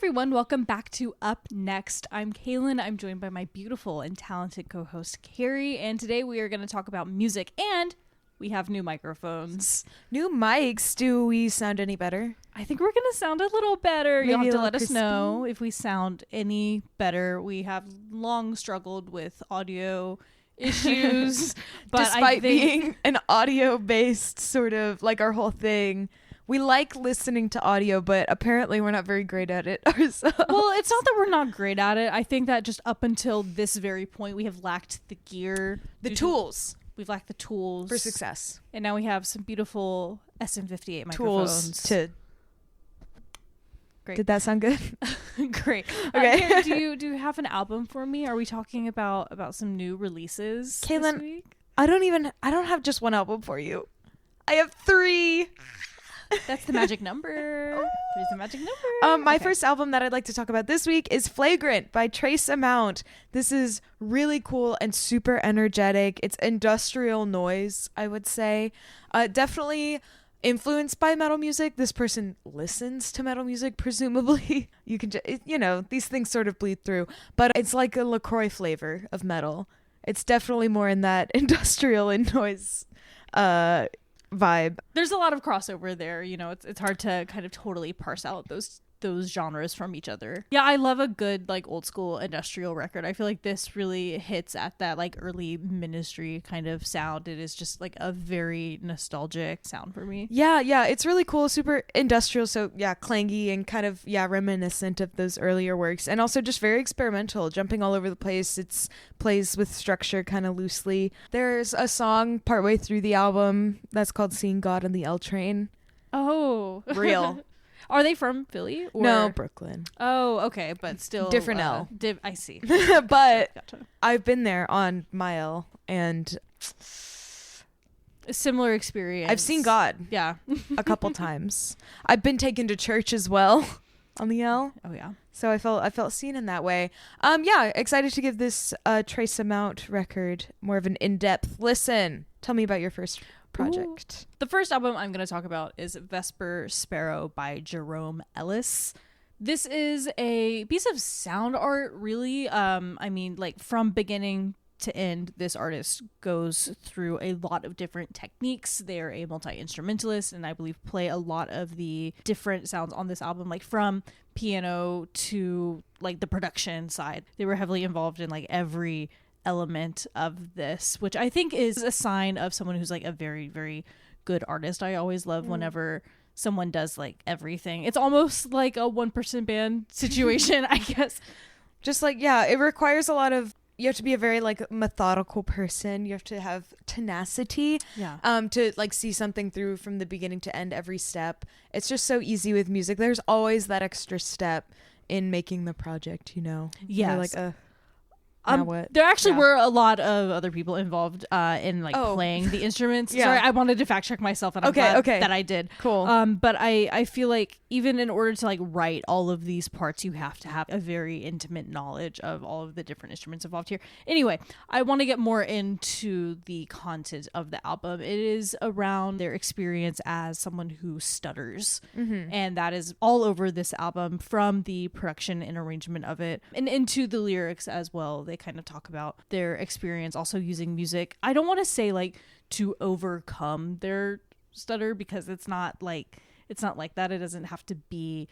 everyone, welcome back to Up Next. I'm Kaylin. I'm joined by my beautiful and talented co-host Carrie, and today we are going to talk about music, and we have new microphones. New mics. Do we sound any better? I think we're going to sound a little better. Maybe You'll have to a let us crispy? know if we sound any better. We have long struggled with audio issues, but Despite being an audio-based sort of, like, our whole thing, we like listening to audio, but apparently we're not very great at it ourselves. Well, it's not that we're not great at it. I think that just up until this very point, we have lacked the gear. The tools. We've lacked the tools. For success. And now we have some beautiful SM58 microphones. Tools to... Great. Did that sound good? Great. Okay. Karen, do you have an album for me? Are we talking about some new releases this Kaylin, week? I don't have just one album for you. I have 3. That's the magic number. There's the magic number. My first album that I'd like to talk about this week is Flagrant by Trace Amount. This is really cool and super energetic. It's industrial noise, I would say. Definitely influenced by metal music. This person listens to metal music, presumably. You can these things sort of bleed through, but it's like a LaCroix flavor of metal. It's definitely more in that industrial and noise vibe. There's a lot of crossover there. You know, it's hard to kind of totally parse out those genres from each other. Yeah, I love a good like old school industrial record. I feel like this really hits at that like early Ministry kind of sound. It is just like a very nostalgic sound for me. Yeah, it's really cool, super industrial, so yeah, clangy and kind of reminiscent of those earlier works, and also just very experimental, jumping all over the place. It's plays with structure kind of loosely. There's a song partway through the album that's called Seeing God on the L Train. Oh, Real. Are they from Philly? Or? No, Brooklyn. Oh, okay, but still different L. I see. But Gotcha. I've been there on my L, and A similar experience. I've seen God Yeah. a couple times. I've been taken to church as well on the L. Oh yeah. So I felt seen in that way. Excited to give this Trace Amount record more of an in-depth listen. Tell me about your first project. Ooh. The first album I'm going to talk about is Vesper, Sparrow by Jerome Ellis. This is a piece of sound art, really. I mean, like from beginning to end, this artist goes through a lot of different techniques. They're a multi-instrumentalist, and I believe play a lot of the different sounds on this album, like from piano to like the production side. They were heavily involved in like every element of this, which I think is a sign of someone who's like a very, very good artist. I always love whenever someone does like everything. It's almost like a one-person band situation, I guess. Just like, it requires a lot of, you have to be a very like methodical person. You have to have tenacity to like see something through from the beginning to end every step. It's just so easy with music. There's always that extra step in making the project, you know? Yes. You're like, now what? There actually were a lot of other people involved in like playing the instruments. Yeah. Sorry, I wanted to fact check myself, and I'm glad that I did. Cool. But I feel like even in order to like write all of these parts, you have to have a very intimate knowledge of all of the different instruments involved here. Anyway, I want to get more into the content of the album. It is around their experience as someone who stutters, and that is all over this album, from the production and arrangement of it and into the lyrics as well. They kind of talk about their experience also using music. I don't want to say like to overcome their stutter, because it's not like that. It doesn't have to be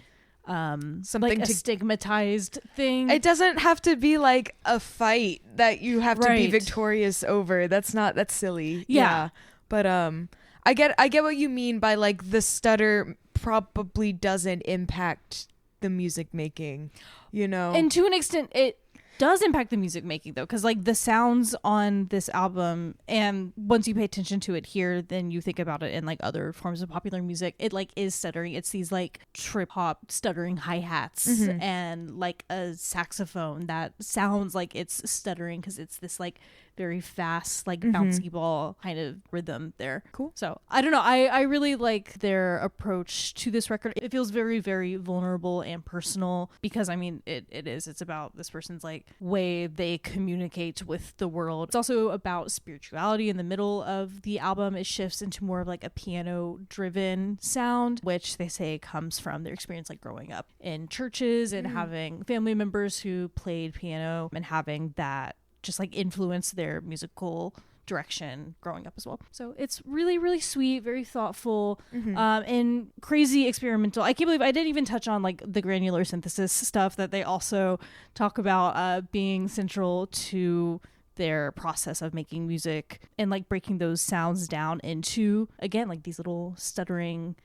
something like a stigmatized thing. It doesn't have to be like a fight that you have to be victorious over. That's silly. Yeah. But I get what you mean by like the stutter probably doesn't impact the music making, you know. And to an extent it does impact the music making though, because like the sounds on this album, and once you pay attention to it here, then you think about it in like other forms of popular music, it like is stuttering. It's these like trip hop stuttering hi-hats and like a saxophone that sounds like it's stuttering because it's this like very fast, like bouncy ball kind of rhythm there. Cool. So I don't know. I really like their approach to this record. It feels very, very vulnerable and personal because I mean, it is. It's about this person's like way they communicate with the world. It's also about spirituality in the middle of the album. It shifts into more of like a piano driven sound, which they say comes from their experience like growing up in churches and having family members who played piano and having that just like influence their musical direction growing up as well. So it's really, really sweet, very thoughtful, and crazy experimental. I can't believe I didn't even touch on like the granular synthesis stuff that they also talk about being central to their process of making music and like breaking those sounds down into, again, like these little stuttering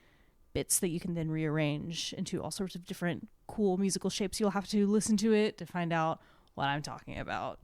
bits that you can then rearrange into all sorts of different cool musical shapes. You'll have to listen to it to find out what I'm talking about.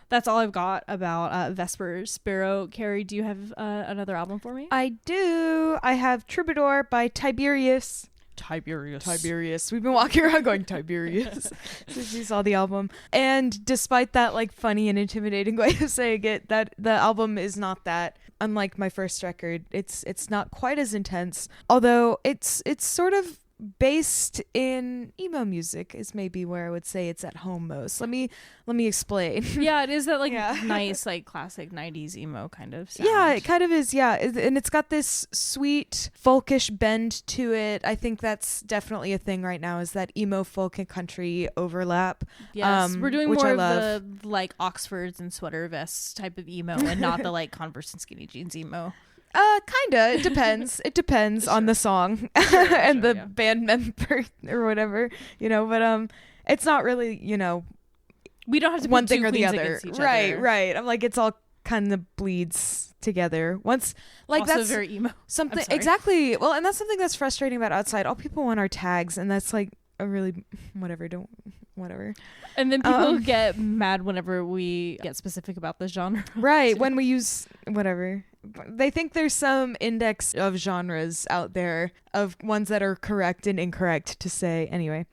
That's all I've got about Vesper Sparrow. Carrie, do you have another album for me? I do. I have Troubadour by Tiberius. Tiberius. We've been walking around going Tiberius since we saw the album. And despite that like funny and intimidating way of saying it, that the album is not that. Unlike my first record, it's not quite as intense. Although it's sort of based in emo music is maybe where I would say it's at home most. Let me explain. Yeah, it is that like nice like classic 90s emo kind of sound. Yeah, it kind of is. Yeah, and it's got this sweet folkish bend to it. I think that's definitely a thing right now, is that emo folk and country overlap. Yes, we're doing more of the like Oxfords and sweater vests type of emo and not the like Converse and skinny jeans emo. Kinda. It depends. It depends on the song and the band member or whatever, but it's not really, we don't have to one put thing two or the queens other. against each Right, other. right. I'm like, it's all kind of bleeds together. Once like Also that's very emo. something exactly. Well, and that's something that's frustrating about Outside. All people want our tags, and that's like a really whatever. And then people get mad whenever we get specific about the genre. Right, when we use whatever. They think there's some index of genres out there of ones that are correct and incorrect to say. Anyway.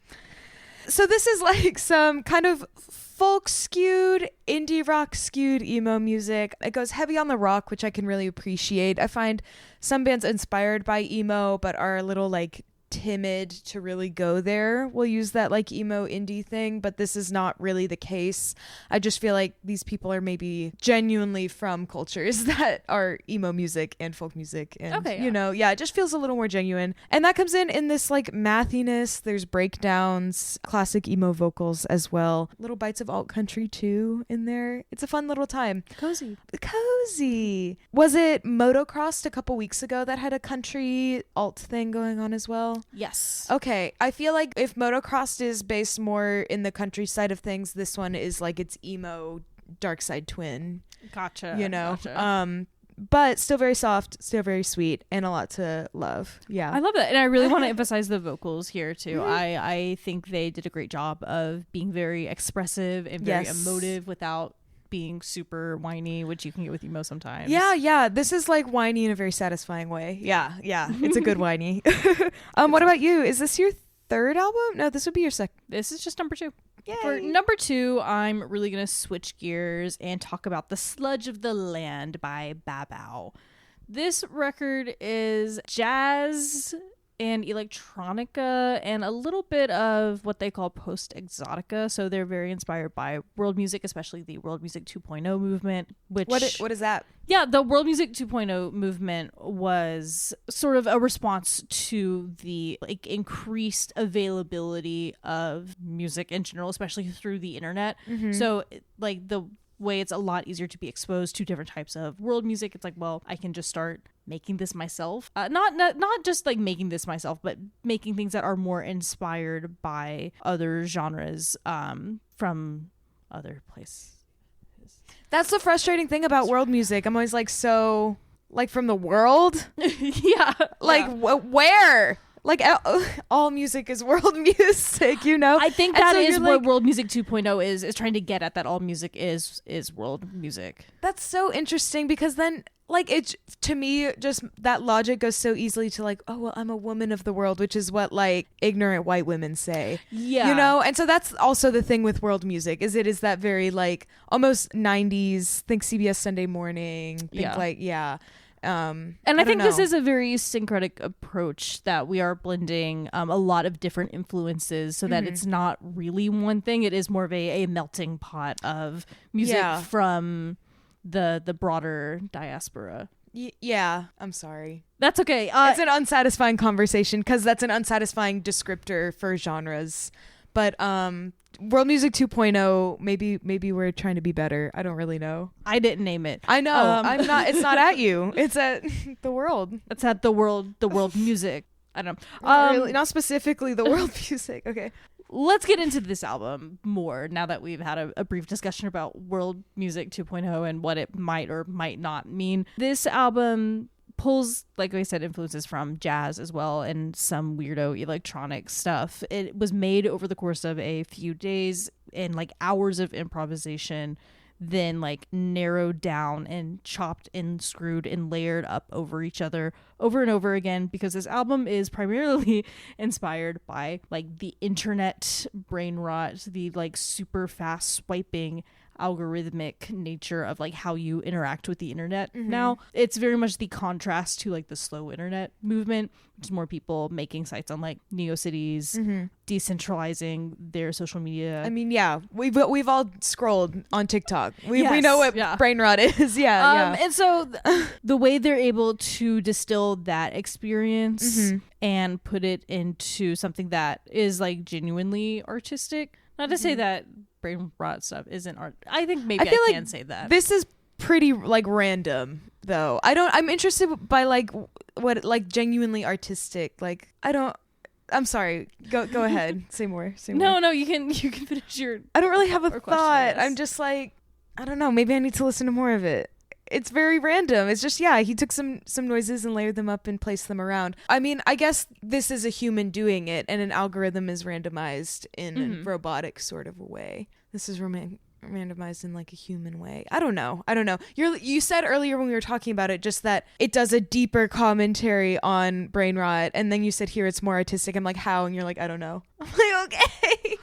So this is like some kind of folk skewed, indie rock skewed emo music. It goes heavy on the rock, which I can really appreciate. I find some bands inspired by emo but are a little like timid to really go there will use that like emo indie thing, but this is not really the case. I just feel like these people are maybe genuinely from cultures that are emo music and folk music, and it just feels a little more genuine, and that comes in this like mathiness. There's breakdowns, classic emo vocals as well, little bites of alt country too in there. It's a fun little time. Cozy. Was it Motocrossed a couple weeks ago that had a country alt thing going on as well? Yes. Okay. I feel like if Motocrossed is based more in the country side of things, this one is like its emo dark side twin. Gotcha. Gotcha. But still very soft, still very sweet, and a lot to love. Yeah. I love that. And I really want to emphasize the vocals here too. Mm-hmm. I think they did a great job of being very expressive and very emotive without being super whiny, which you can get with emo sometimes. Yeah. This is like whiny in a very satisfying way. Yeah. It's a good whiny. What about you? Is this your third album? No, this would be your second. This is just number 2. Yay. For number 2, I'm really going to switch gears and talk about The Sludge of the Land by Babau. This record is jazz and electronica and a little bit of what they call post-exotica. So they're very inspired by world music, especially the World Music 2.0 movement. Which What is that? Yeah, the World Music 2.0 movement was sort of a response to the like increased availability of music in general, especially through the internet. Mm-hmm. So like the way it's a lot easier to be exposed to different types of world music. It's like, well, I can just start making this myself. Not just like making this myself, but making things that are more inspired by other genres from other places. That's the frustrating thing about world music. I'm always like, so like from the world? Yeah. Like where? Like all music is world music, I think that is what World Music 2.0 is trying to get at, that all music is world music. That's so interesting, because then like it to me, just that logic goes so easily to like, oh well, I'm a woman of the world, which is what like ignorant white women say. Yeah. You know? And so that's also the thing with world music, is it is that very like almost 90s, think CBS Sunday Morning, think like and I think this is a very syncretic approach, that we are blending a lot of different influences so that it's not really one thing. It is more of a melting pot of music from the broader diaspora. Yeah, I'm sorry. That's okay. It's an unsatisfying conversation because that's an unsatisfying descriptor for genres. But World Music 2.0, maybe we're trying to be better. I don't really know. I didn't name it. I know. I'm not. It's not at you. It's at the world. It's at the world music. I don't know. Not really, not specifically the world music. Okay. Let's get into this album more now that we've had a brief discussion about World Music 2.0 and what it might or might not mean. This album pulls, like I said, influences from jazz as well and some weirdo electronic stuff. It was made over the course of a few days and like hours of improvisation, then like narrowed down and chopped and screwed and layered up over each other over and over again, because this album is primarily inspired by like the internet brain rot, the like super fast swiping algorithmic nature of like how you interact with the internet. Now it's very much the contrast to like the slow internet movement, which is more people making sites on like NeoCities, decentralizing their social media. I mean, yeah, we've all scrolled on TikTok. We know what Brainrot is. And so the way they're able to distill that experience and put it into something that is like genuinely artistic. Not to say that brain rot stuff isn't art. I think maybe I can say that. This is pretty like random though. I'm interested by like what like genuinely artistic. Like I'm sorry. Go ahead. Say more. No, you can finish your. I don't really have a thought. I'm just like, I don't know. Maybe I need to listen to more of it. It's very random. It's just, he took some noises and layered them up and placed them around. I mean, I guess this is a human doing it, and an algorithm is randomized in a robotic sort of a way. This is randomized in like a human way. I don't know. You said earlier when we were talking about it just that it does a deeper commentary on brain rot, and then you said here it's more artistic. I'm like, how? And you're like, I don't know. I'm like, okay.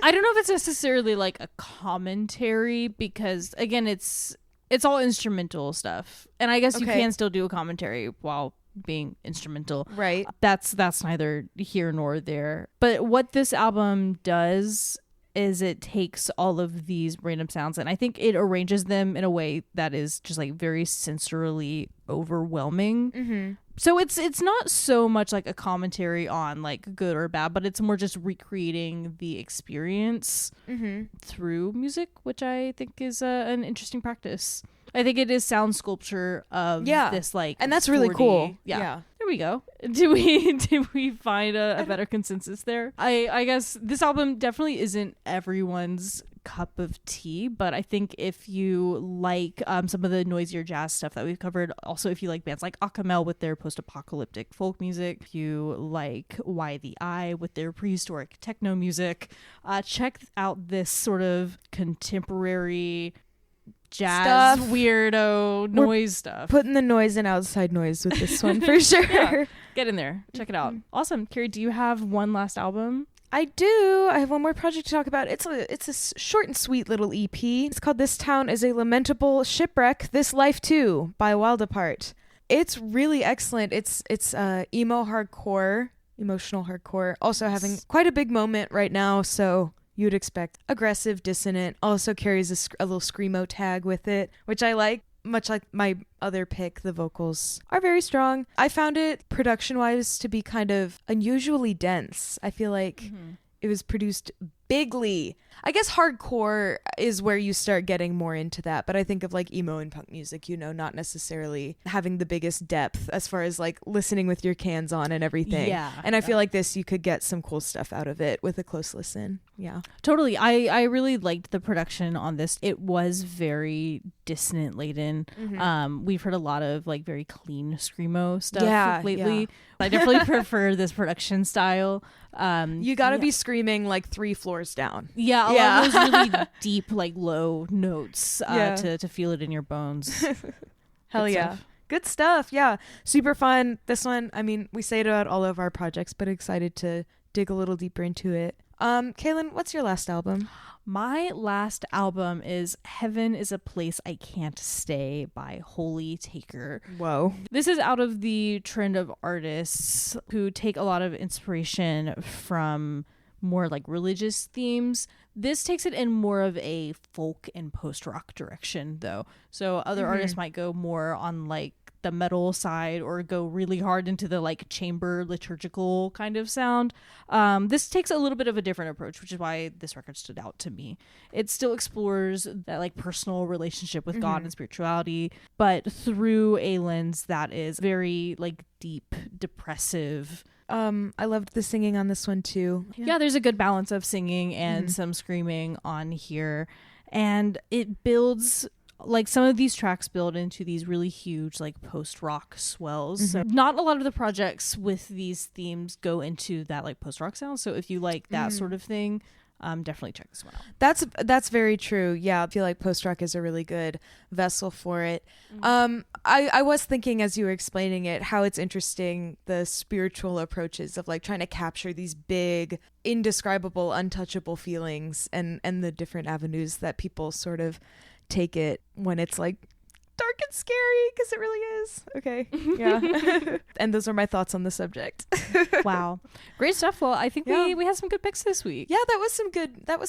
I don't know if it's necessarily like a commentary, because again, it's all instrumental stuff, and I guess you can still do a commentary while being instrumental, right? That's neither here nor there. But what this album does is it takes all of these random sounds, and I think it arranges them in a way that is just like very sensorily overwhelming. So it's not so much like a commentary on like good or bad, but it's more just recreating the experience through music, which I think is an interesting practice. I think it is sound sculpture of this like, and that's really cool. Yeah. There we go. Did we find a better consensus there? I guess this album definitely isn't everyone's cup of tea, but I think if you like some of the noisier jazz stuff that we've covered, also if you like bands like Akamel with their post-apocalyptic folk music, if you like Why the Eye with their prehistoric techno music, check out this sort of contemporary jazz stuff. Weirdo noise stuff. Putting the noise and outside noise with this one for sure. Get in there, check it out. Awesome. Carrie, do you have one last album? I do. I have one more project to talk about. It's a short and sweet little EP. It's called This Town is a Lamentable, Shipwreck, This Life Too by Widaparte. It's really excellent. It's emo hardcore, emotional hardcore. Also having quite a big moment right now, so you would expect aggressive, dissonant. Also carries a little Screamo tag with it, which I like. Much like my other pick, the vocals are very strong. I found it production-wise to be kind of unusually dense. I feel like it was produced bigly. I guess hardcore is where you start getting more into that, but I think of like emo and punk music, not necessarily having the biggest depth as far as like listening with your cans on and everything. And I feel like this, you could get some cool stuff out of it with a close listen. Yeah, totally. I really liked the production on this. It was very dissonant laden. We've heard a lot of like very clean Screamo stuff lately. I definitely prefer this production style. You gotta be screaming like 3 floors down. A lot of those really deep, like low notes to feel it in your bones. Hell Good yeah. stuff. Good stuff. Yeah. Super fun. This one, I mean, we say it about all of our projects, but excited to dig a little deeper into it. Kaylin, what's your last album? My last album is Heaven is a Place I Can't Stay by Holy Taker. Whoa. This is out of the trend of artists who take a lot of inspiration from more like religious themes. This takes it in more of a folk and post-rock direction though. So other artists might go more on like the metal side or go really hard into the like chamber liturgical kind of sound. This takes a little bit of a different approach, which is why this record stood out to me. It still explores that like personal relationship with God and spirituality, but through a lens that is very like deep, depressive. I loved the singing on this one too. Yeah, there's a good balance of singing and some screaming on here, and it builds like some of these tracks build into these really huge like post-rock swells. So not a lot of the projects with these themes go into that like post-rock sound. So if you like that sort of thing, definitely check this one out. That's very true. Yeah, I feel like post-rock is a really good vessel for it. I was thinking as you were explaining it how it's interesting the spiritual approaches of like trying to capture these big, indescribable, untouchable feelings and the different avenues that people sort of take it when it's like dark and scary, because it really is. Okay. Yeah. And those are my thoughts on the subject. Wow. Great stuff. Well, I think we had some good picks this week. Yeah, that was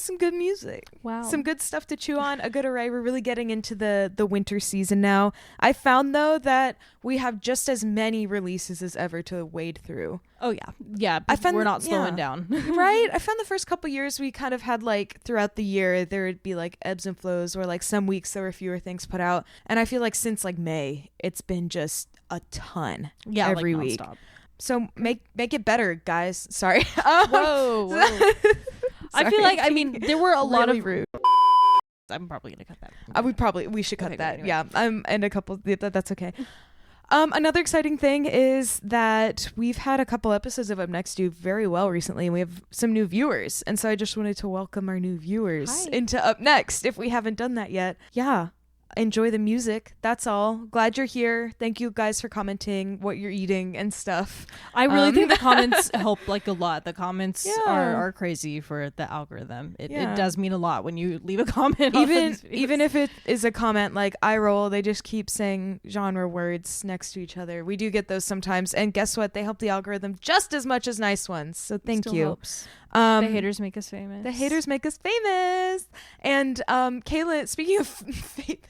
some good music. Wow. Some good stuff to chew on, a good array. We're really getting into the winter season now. I found though that we have just as many releases as ever to wade through. Oh yeah. Yeah. We're not slowing down. Right? I found the first couple years we kind of had like throughout the year there would be like ebbs and flows, or like some weeks there were fewer things put out. And I feel like since like May, it's been just a ton every like week. nonstop. So make it better, guys. Sorry. Whoa. I feel like, I mean, there were a lot of rude. I'm probably gonna cut that. We should cut Okay, that. anyway. Yeah. And a couple. That's okay. Another exciting thing is that we've had a couple episodes of Up Next do very well recently, and we have some new viewers. And so I just wanted to welcome our new viewers into Up Next if we haven't done that yet. Yeah. Enjoy the music. That's all. Glad you're here. Thank you guys for commenting what you're eating and stuff. I really think the comments help like a lot. The comments are crazy for the algorithm. It does mean a lot when you leave a comment. Even if it is a comment like eye roll, they just keep saying genre words next to each other. We do get those sometimes, and guess what? They help the algorithm just as much as nice ones. So thank you. Helps. The haters make us famous. The haters make us famous. And Kaylin, speaking of famous,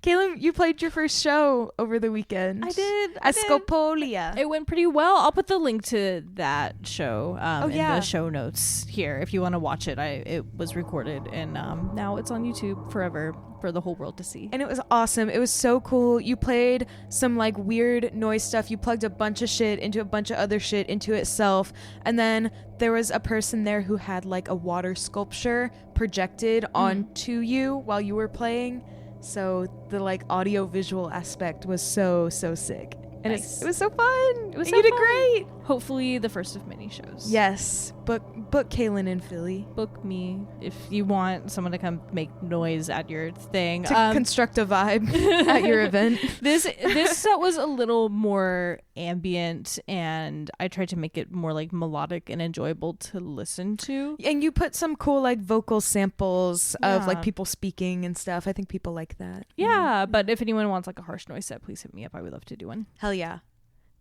Kaylin, you played your first show over the weekend. I did. At Scopolia. It went pretty well. I'll put the link to that show in yeah. the show notes here if you want to watch it. It was recorded, and now it's on YouTube forever for the whole world to see. And it was awesome. It was so cool. You played some like weird noise stuff. You plugged a bunch of shit into a bunch of other shit into itself. And then there was a person there who had like a water sculpture projected onto you while you were playing. So the like audio visual aspect was so sick. And nice. It was so fun. It was you did fun. great. Hopefully the first of many shows. Yes. Book Kaylin in Philly. Book me if you want someone to come make noise at your thing. To construct a vibe at your event. This set was a little more ambient, and I tried to make it more like melodic and enjoyable to listen to. And you put some cool like vocal samples of like people speaking and stuff. I think people like that. Yeah, but if anyone wants like a harsh noise set, please hit me up. I would love to do one. Hell yeah.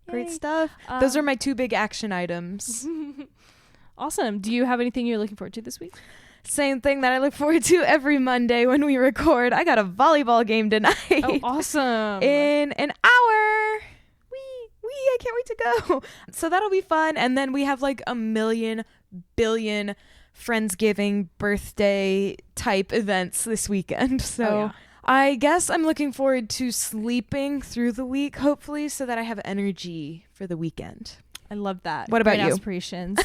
Yay. Great stuff. Those are my two big action items. Awesome. Do you have anything you're looking forward to this week? Same thing that I look forward to every Monday when we record. I got a volleyball game tonight. Oh, awesome. In an hour. I can't wait to go. So that'll be fun. And then we have like a million billion Friendsgiving birthday type events this weekend. So I guess I'm looking forward to sleeping through the week, hopefully, so that I have energy for the weekend. I love that. What about Great you? Aspirations.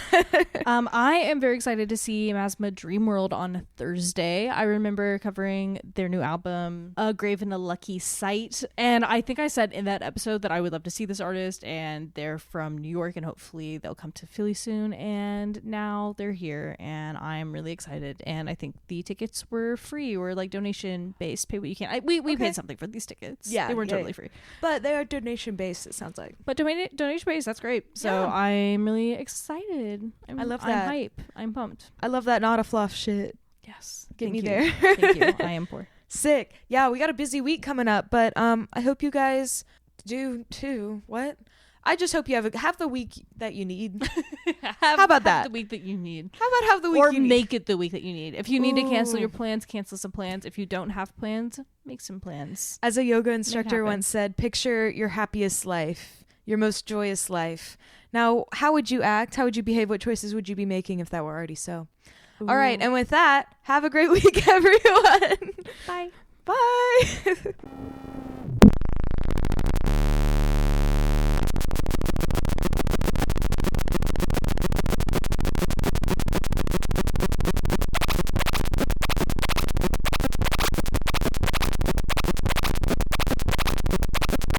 I am very excited to see Masma Dreamworld on Thursday. I remember covering their new album, A Grave in a Lucky Sight. And I think I said in that episode that I would love to see this artist, and they're from New York, and hopefully they'll come to Philly soon. And now they're here, and I'm really excited. And I think the tickets were free or like donation based. Pay what you can. We paid something for these tickets. Yeah, they weren't totally free. But they are donation based, it sounds like. But donation based, that's great. So I'm really excited. I love that. I'm hype. I'm pumped. I love that not a fluff shit. Yes. Get me you. there. Thank you. I am poor. Sick. Yeah, we got a busy week coming up, but I hope you guys do too. What? I just hope you have the week that you need. How about that? The week that you need. How about have the week or you need? make it the week that you need. If you need to cancel your plans, cancel some plans. If you don't have plans, make some plans. As a yoga instructor once said, picture your happiest life, your most joyous life. Now, how would you act? How would you behave? What choices would you be making if that were already so? Ooh. All right. And with that, have a great week, everyone. Bye. Bye.